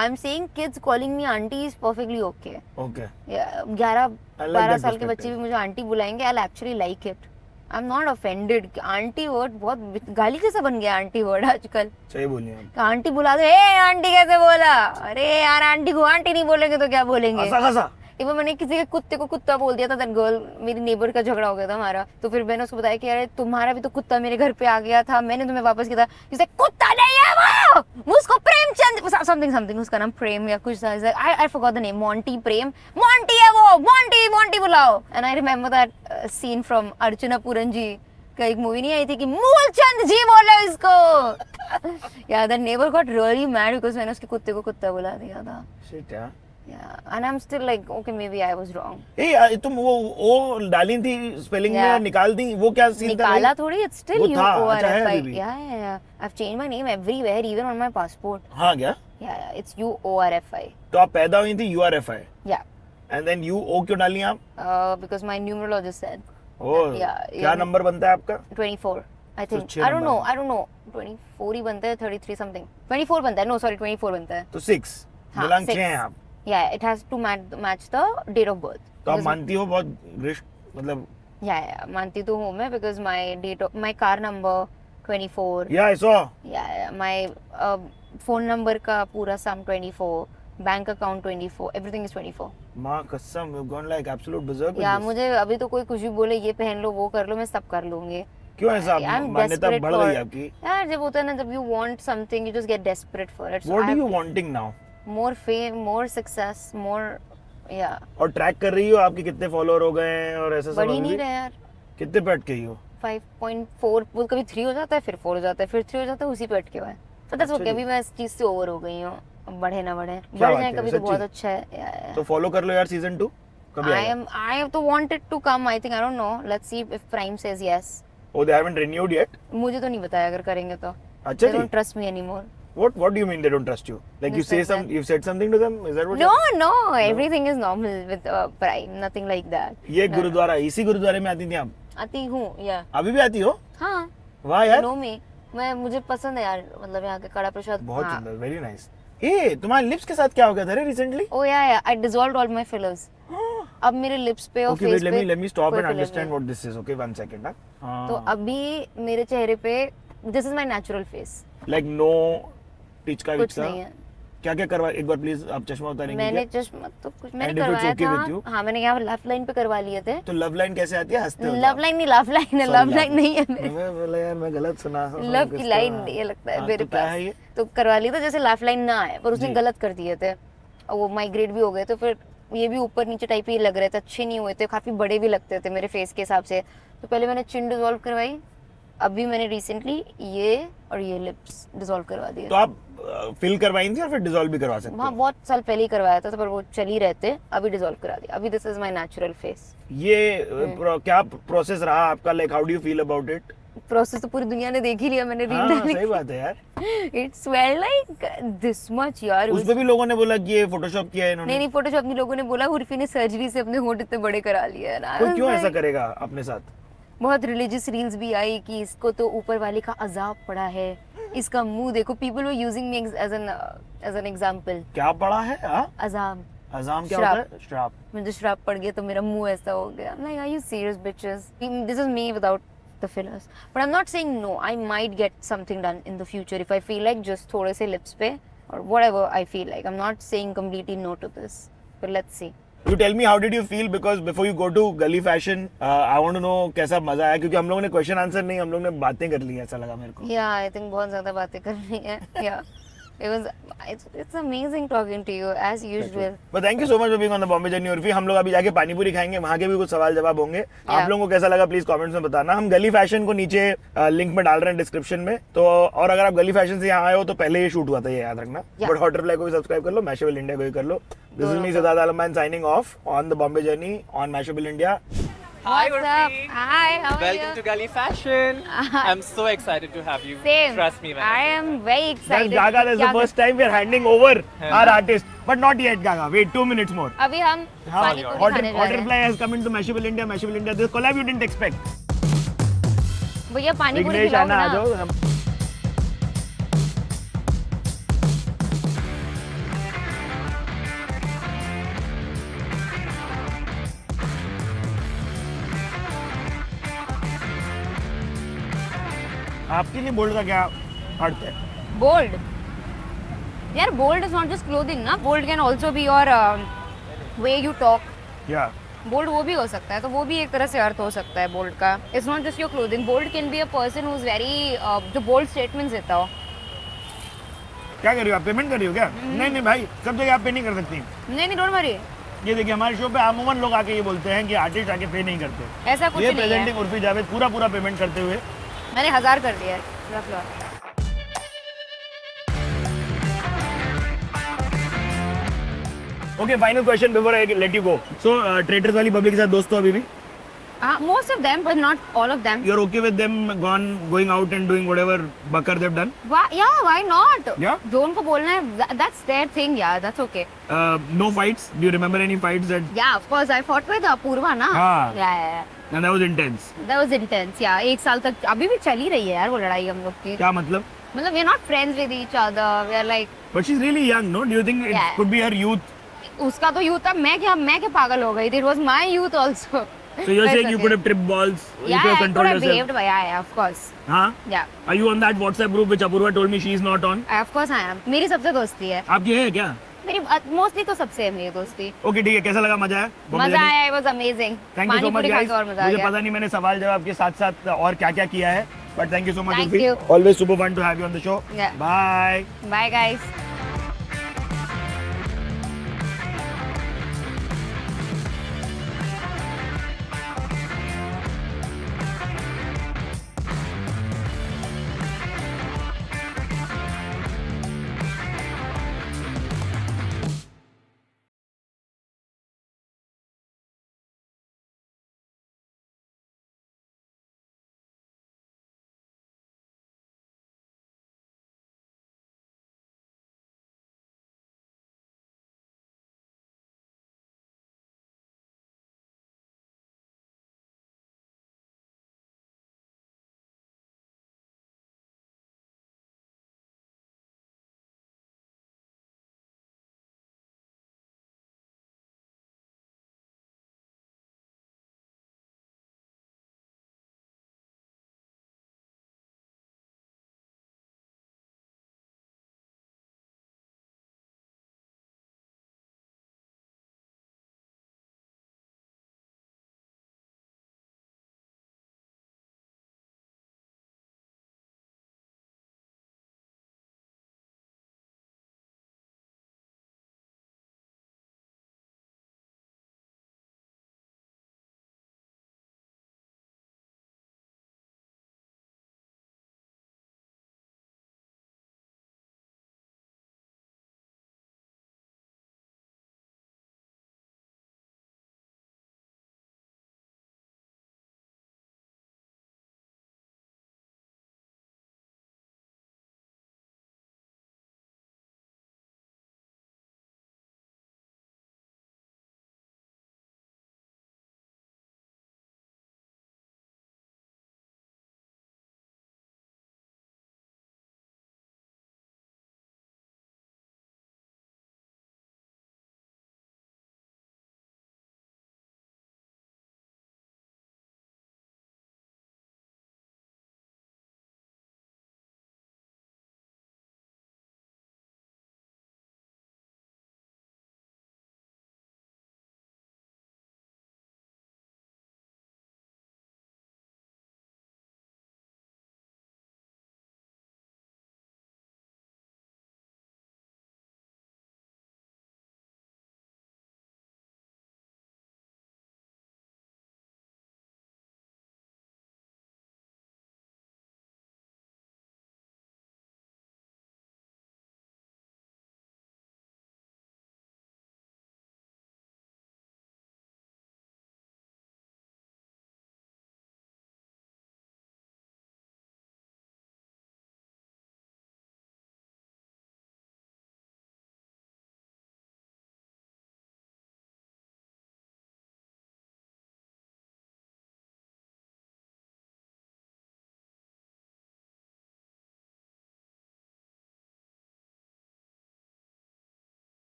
I'm saying kids calling me auntie is perfectly okay. Okay. Yeah, I like 11-12 that साल के बच्चे perspective. भी मुझे aunty बुलाएंगे, I'll actually like it. I'm not offended. Aunty word बहुत गाली जैसा बन गया आंटी वर्ड आजकल। सही बोलिए आप। आंटी बुला दो, ए आंटी कैसे बोला? अरे यार आंटी को आंटी नहीं बोलेंगे तो क्या बोलेंगे? ऐसा कैसा? एक बार मैंने किसी के कुत्ते को कुत्ता बोल दिया था, दैट गर्ल, मेरी नेबर का झगड़ा हो गया था हमारा, तो फिर मैंने उसको बताया कि अरे तुम्हारा भी तो कुत्ता मेरे घर पे आ गया था, मैंने तुम्हें वापस किया था। इसे कुत्ता नहीं है वो उसको प्रेमचंद समथिंग उसका नाम प्रेम या कुछ था, I forgot the name, Monty Prem, Monty है वो, मोंटी बुलाओ। And I remember that scene from Archana Puran ji का एक मूवी नहीं आई थी कि मूलचंद जी बोले इसको। या that neighbour got really mad because मैंने उसके कुत्ते को कुत्ता बुला दिया था। Shit यार। Yeah, and I'm still like, okay, maybe I was wrong. ए तुम वो डाली थी स्पेलिंग में, Yeah. निकाल दी, वो क्या सीन था? निकाला थोड़ी, it's still वो था, अच्छा है UORFI. अभी भी? Yeah. I've changed my name everywhere, even on my passport. हाँ क्या? Yeah, it's UORFI. तो आप पैदा हुई थी URFI Yeah, and then UO क्यों डाली आप? because my numerologist said ओह क्या नंबर बनता है आपका? 24. I think. छह I don't नंबर know. 24 ही बनता है, 33 something. 24 बनता है. No, sorry, 24 बनता है. तो 6 हाँ, दिनांक 6 6. हैं आप। Yeah, it has to match the date of birth. तो आप Because- मानती हो बहुत ग्रिश मतलब? Yeah, मानती तो हूँ मैं because my car number 24. Yeah, I saw. Yeah, my phone number का पूरा sum 24, bank account 24, everything is 24. माँ कसम, you've gone like absolute berserk with या this. मुझे अभी तो कोई कुछ भी बोले ये पहन लो वो कर लो, मैं सब कर लूंगी। क्यों ऐसा? I'm मान्यता desperate बढ़ for- गई आपकी? यार जब होता है ना, जब you want something, you just get desperate for it. So What I are have you wanting now? more fame, more success, more, yeah. और ट्रैक कर रही हो आपके कितने फॉलोअर हो गए हैं और ऐसा सब? बढ़ ही अभी नहीं भी? रहे यार। कितने पे अटके हो? 5.4, वो कभी 3 हो जाता है, फिर 4 हो जाता है, फिर 3 हो जाता है, उसी पे अटके हुए हैं। तो दैट्स अच्छा ओके, जी। अभी मैं इस चीज से ओवर हो गई हूँ। अब बढ़े ना बढ़े, क्या बढ़ बात जाए है, कभी तो सच्ची? बहुत अच्छा है। तो फॉलो कर लो यार सीजन 2 कभी आएगा? I have to want it to come. I think, I don't know. Let's see if Prime says yes. Oh, they haven't renewed yet? मुझे तो नहीं बताया अगर करेंगे तो। अच्छा They ji. don't trust me anymore. What do you mean they don't trust you? Like you Just say like that. you've said something to them? Is that what? No, everything is normal with Prime. Nothing like that. ये No. Gurdwara, इसी गुरुद्वारे में आती थी आप? आती हूँ, या अभी भी आती हो? हाँ, वाह यार, नो में मुझे पसंद है यार, मतलब यहाँ के कड़ा प्रसाद। बहुत हाँ। सुंदर, वेरी नाइस। ए तुम्हारे लिप्स के साथ क्या हो गया था रे recently? Oh yeah, I dissolved all my fillers. अब मेरे लिप्स पे और Okay, फेस wait, पे let me stop कोई and filler understand नहीं what this is. Okay, 1 second. है। तो अभी मेरे चेहरे पे this is my natural face, like no टिचका कुछ विचका? नहीं है। क्या क्या करवा, एक बार प्लीज आप चश्मा उतारेंगे मैंने क्या? चश्मा तो कुछ मैंने And if it's करवाया okay with you? था। हाँ, मैंने यहाँ लेफ्ट लाइन पे करवा लिए थे। तो लव लाइन कैसे आती है? हंसते हो? लव लाइन नहीं, लव लाइन है, लव लाइन नहीं है मेरे। मैं बोला यार मैं गलत सुना। लव की लाइन ये लगता है हाँ, मेरे तो क्या पास। है ये? तो करवा लिया था जैसे लाइफ लाइन ना आए, पर उसने जी। गलत कर दिए थे और वो माइग्रेट भी हो गए, तो फिर ये भी ऊपर नीचे टाइप ही लग रहे थे, अच्छे नहीं हुए थे, काफी बड़े भी लगते थे मेरे फेस के हिसाब से। तो पहले मैंने चिन डिसॉल्व करवाई, अभी मैंने रिसेंटली ये और ये लिप्स डिसॉल्व करवा दिए। तो आप फिल करवाई थी और फिर डिसॉल्व भी करवा सकते हाँ, हो? बहुत साल पहले ही करवाया था, तो पर वो चल ही रहते, अभी डिसॉल्व करा दिया। अभी this is my natural face. ये क्या प्रोसेस रहा आपका? Like how do you feel about it? Process तो पूरी दुनिया ने देख ही लिया, मैंने रील हाँ डाली। सही बात है यार। It's well like this much यार। उस पे भी लोगों ने बोला कि ये फोटोशॉप किया है इन्होंने। नहीं, फोटोशॉप नहीं, लोगों ने बोला उर्फी ने सर्जरी से अपने होंठ इतने बड़े करा लिए है ना। कोई क्यों ऐसा करेगा अपने साथ? बहुत रिलीजियस रील्स भी आई कि इसको तो ऊपर वाले का अजाब पड़ा है, इसका मुंह देखो। People were using me as an example. क्या पड़ा है? हाँ, अजाब, अजाम क्या श्राप। होता है? श्राप। मुझे श्राप पड़ गया तो मेरा मुंह ऐसा हो गया। Like are you serious bitches? This is me without the fillers, but I'm not saying no. I might get something done in the future if I feel like, just थोड़े से lips पे or whatever I feel like. I'm not saying completely no to this, but let's see. You tell me how did you feel, because before you go to Gully Fashion, I want to know कैसा मजा आया, क्योंकि हम लोगों ने question answer नहीं, हम लोगों ने बातें कर ली, ऐसा लगा मेरे को। Yeah, I think बहुत ज़्यादा बातें करनी है। Yeah. it's amazing talking to you as usual. But thank you so much for being on the Bombay Journey Urfi. हम लोग अभी जाके पानी पूरी खाएंगे, वहाँ के भी कुछ सवाल जवाब होंगे. आप लोगों को कैसा लगा प्लीज कमेंट्स में बताना. हम गली फैशन को नीचे लिंक में डाल रहे हैं डिस्क्रिप्शन में. तो और अगर आप गली फैशन से यहाँ आए हो तो पहले ये शूट हुआ था, ये याद रखना. बट हॉट रिप्लाई को भी सब्सक्राइब कर लो, मैशेबल इंडिया को भी कर लो. This is me Siddharth Alamban signing off on the Bombay Journey on Mashable India. Hi, What's up? Urfi. Hi, how are Welcome you? to Gully Fashion. I'm so excited to have you. Same. Trust me, man. I am very That's excited. Gaga. That's the क्या first time we are handing over our artist. But not yet, Gaga. Wait 2 minutes more. अभी हम पानी पूरी Hot खाने जा Hot रहे हैं. Reply has come into Mashable India. Mashable India. This collab you didn't expect. भैया पानी पूरी विघ्नेश खिलाओ आना आ ना. जाओ. आपके लिए बोल्ड का क्या अर्थ है? Bold. यार bold is not just clothing ना. Bold can also be your way you talk. या बोल्ड वो भी हो सकता है, तो वो भी एक तरह से अर्थ हो सकता है बोल्ड का. It's not just your clothing. Bold can be a person who is very जो बोल्ड स्टेटमेंट्स देता हो. क्या कर रही हो आप? पेमेंट कर रही हो क्या? नहीं भाई, सब जगह आप पे नहीं कर सकती. नहीं डोंट वरी. ये देखिए हमारे शो पे अमूमन लोग आके ये बोलते हैं कि आर्टिस्ट आके पे नहीं करते. ऐसा कुछ ये नहीं है. प्रेजेंटिंग उर्फी जावेद पूरा पेमेंट करते हुए. मैंने 1000 कर दिया है. रख लो. Okay, final question before I let you go. So traders वाली पब्लिक के साथ दोस्त हो अभी भी? Most of them, but not all of them. You are okay with them going out and doing whatever बकर they've done? Yeah, why not? Yeah? जो उनको बोलना है, that's their thing. Yeah, that's okay. No fights? Do you remember any fights that? Yeah, of course. I fought with Apurva ना. हाँ. Yeah. And that was intense. That was intense. Yeah, 1 साल तक अभी भी चल ही रही है यार वो लड़ाई हम लोग की. क्या मतलब? मतलब we're not friends with each other. We're like. But she's really young, no? Do you think it Yeah. could be her youth? उसका तो यूथ था. मैं क्या पागल हो गई थी. It was my youth also. So you're saying you could have tripped balls, you Yeah, could have I could controlled have yourself? behaved. Yeah, of course. हाँ? Yeah, Are you on that WhatsApp group which Apurva told me she is not on? of course I am. मेरी सबसे दोस्ती है. आपकी है क्या? मेरी mostly तो सबसे है मेरी दोस्ती. ओके ठीक है, कैसा लगा? मजा आया? मजा आया. It was amazing. Thank you so much guys. और मजा आ मुझे गया. पता नहीं मैंने सवाल जवाब के साथ साथ और क्या क्या किया है, but thank you so much. Thank you. Always super fun to have you on the show. Yeah. Bye. Bye guys.